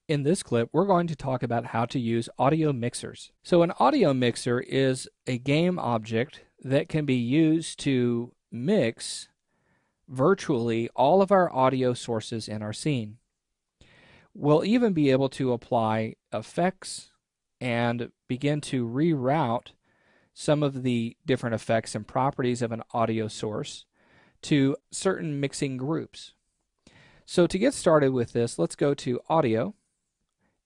In this clip, we're going to talk about how to use audio mixers. So an audio mixer is a game object that can be used to mix virtually all of our audio sources in our scene. We'll even be able to apply effects and begin to reroute some of the different effects and properties of an audio source to certain mixing groups. So to get started with this, let's go to Audio,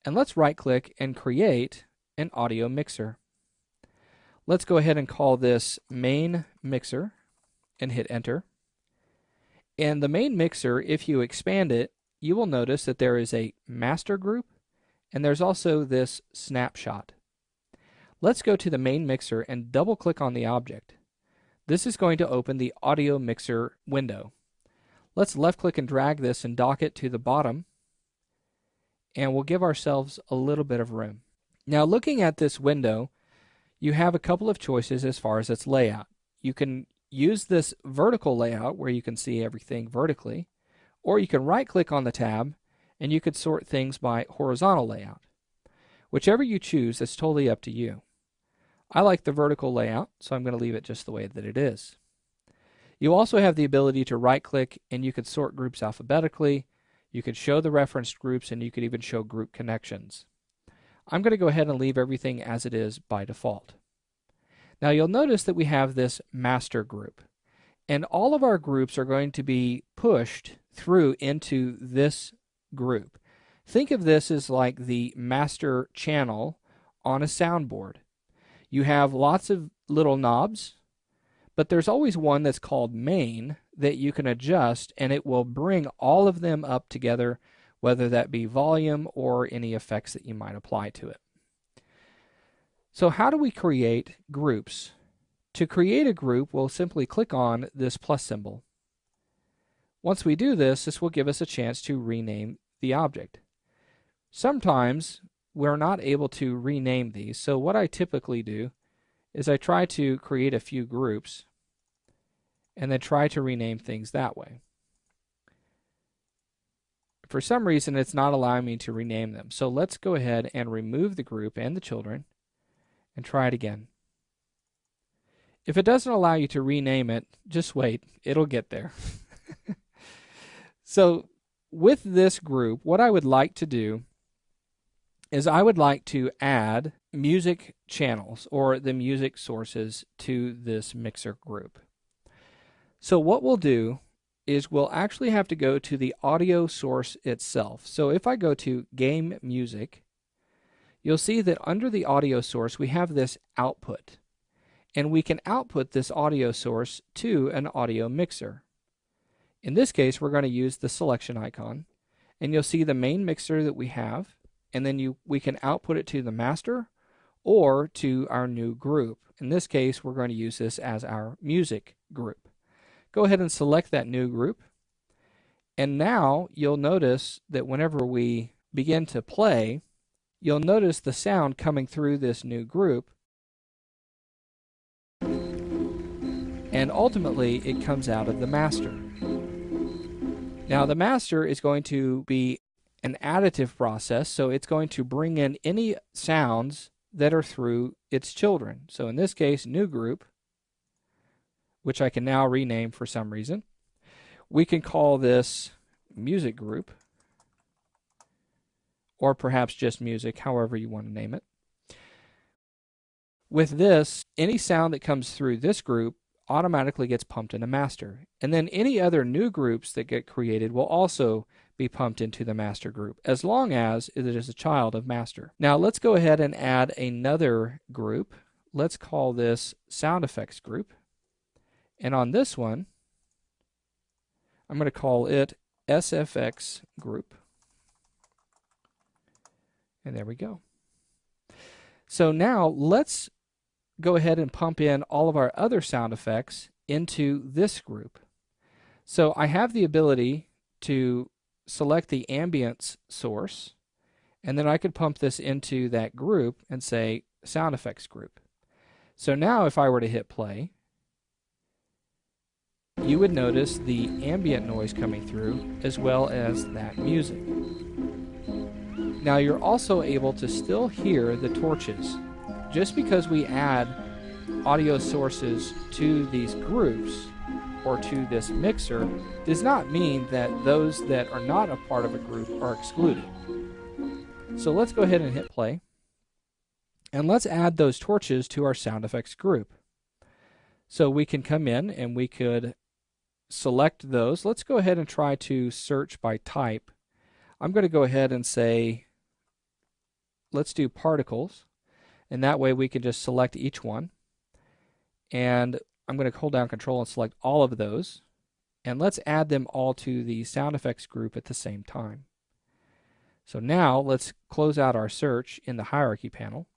and let's right-click and create an audio mixer. Let's go ahead and call this Main Mixer and hit Enter. And the Main Mixer, if you expand it, you will notice that there is a Master group and there's also this Snapshot. Let's go to the Main Mixer and double-click on the object. This is going to open the Audio Mixer window. Let's left-click and drag this and dock it to the bottom, and we'll give ourselves a little bit of room. Now, looking at this window, you have a couple of choices as far as its layout. You can use this vertical layout where you can see everything vertically, or you can right-click on the tab and you could sort things by horizontal layout. Whichever you choose, it's totally up to you. I like the vertical layout, so I'm going to leave it just the way that it is. You also have the ability to right-click and you could sort groups alphabetically. You could show the referenced groups, and you could even show group connections. I'm going to go ahead and leave everything as it is by default. Now you'll notice that we have this master group, and all of our groups are going to be pushed through into this group. Think of this as like the master channel on a soundboard. You have lots of little knobs, but there's always one that's called main that you can adjust, and it will bring all of them up together, whether that be volume or any effects that you might apply to it. So how do we create groups? To create a group, we'll simply click on this plus symbol. Once we do this, this will give us a chance to rename the object. Sometimes we're not able to rename these, so what I typically do is I try to create a few groups and then try to rename things that way. For some reason, it's not allowing me to rename them. So let's go ahead and remove the group and the children and try it again. If it doesn't allow you to rename it, just wait. It'll get there. So with this group, what I would like to do is I would like to add music channels or the music sources to this mixer group. So what we'll do is we'll actually have to go to the audio source itself. So if I go to Game Music, you'll see that under the audio source we have this output, and we can output this audio source to an audio mixer. In this case, we're going to use the selection icon, and you'll see the main mixer that we have, and then we can output it to the master or to our new group. In this case, we're going to use this as our music group. Go ahead and select that new group, and now you'll notice that whenever we begin to play, you'll notice the sound coming through this new group, and ultimately it comes out of the master. Now the master is going to be an additive process, so it's going to bring in any sounds that are through its children. So in this case, new group, which I can now rename for some reason. We can call this music group, or perhaps just music, however you want to name it. With this, any sound that comes through this group automatically gets pumped into master. And then any other new groups that get created will also be pumped into the master group, as long as it is a child of master. Now let's go ahead and add another group. Let's call this sound effects group. And on this one, I'm going to call it SFX group. And there we go. So now let's go ahead and pump in all of our other sound effects into this group. So I have the ability to select the ambience source, and then I could pump this into that group and say sound effects group. So now if I were to hit play, you would notice the ambient noise coming through as well as that music. Now you're also able to still hear the torches. Just because we add audio sources to these groups or to this mixer does not mean that those that are not a part of a group are excluded. So let's go ahead and hit play. And let's add those torches to our sound effects group. So we can come in and we could select those. Let's go ahead and try to search by type. I'm going to go ahead and say, let's do particles. And that way we can just select each one. And I'm going to hold down Control and select all of those. And let's add them all to the sound effects group at the same time. So now let's close out our search in the hierarchy panel.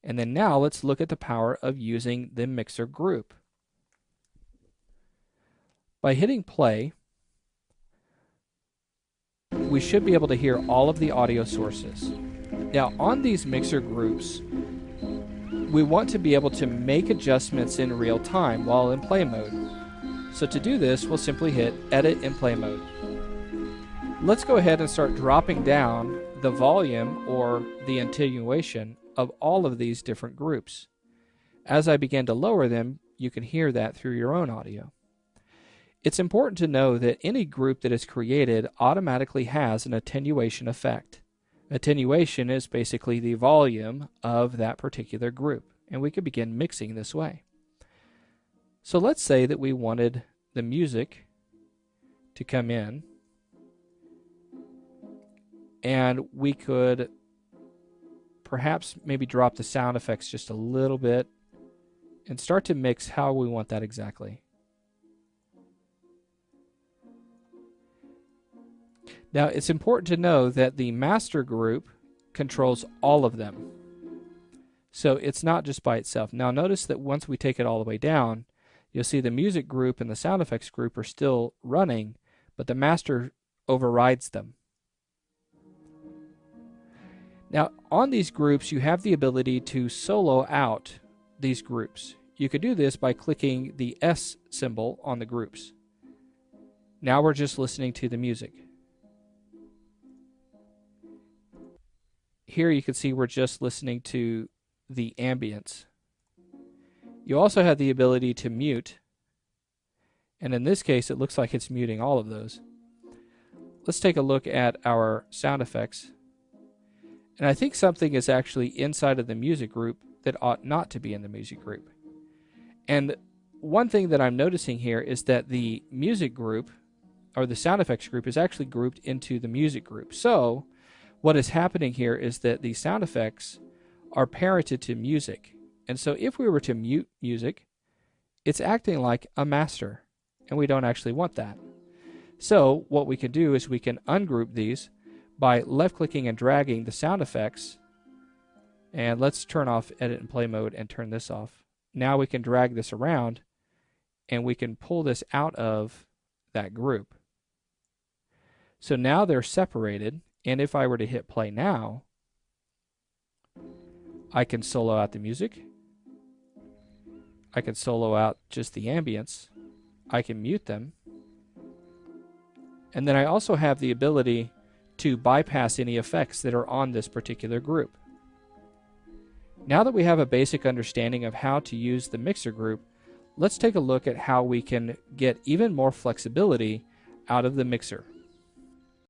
And then now let's look at the power of using the mixer group. By hitting play, we should be able to hear all of the audio sources. Now on these mixer groups, we want to be able to make adjustments in real time while in play mode. So to do this, we'll simply hit Edit in Play Mode. Let's go ahead and start dropping down the volume or the attenuation of all of these different groups. As I begin to lower them, you can hear that through your own audio. It's important to know that any group that is created automatically has an attenuation effect. Attenuation is basically the volume of that particular group, and we could begin mixing this way. So let's say that we wanted the music to come in, and we could perhaps maybe drop the sound effects just a little bit and start to mix how we want that exactly. Now it's important to know that the master group controls all of them. So it's not just by itself. Now notice that once we take it all the way down, you'll see the music group and the sound effects group are still running, but the master overrides them. Now on these groups you have the ability to solo out these groups. You could do this by clicking the S symbol on the groups. Now we're just listening to the music. Here you can see we're just listening to the ambience. You also have the ability to mute, and in this case it looks like it's muting all of those. Let's take a look at our sound effects. And I think something is actually inside of the music group that ought not to be in the music group. And one thing that I'm noticing here is that the music group, or the sound effects group, is actually grouped into the music group. So what is happening here is that the sound effects are parented to music. And so if we were to mute music, it's acting like a master, and we don't actually want that. So what we can do is we can ungroup these by left-clicking and dragging the sound effects. And let's turn off Edit in Play Mode and turn this off. Now we can drag this around, and we can pull this out of that group. So now they're separated, and if I were to hit play now, I can solo out the music. I can solo out just the ambience. I can mute them. And then I also have the ability to bypass any effects that are on this particular group. Now that we have a basic understanding of how to use the mixer group, let's take a look at how we can get even more flexibility out of the mixer.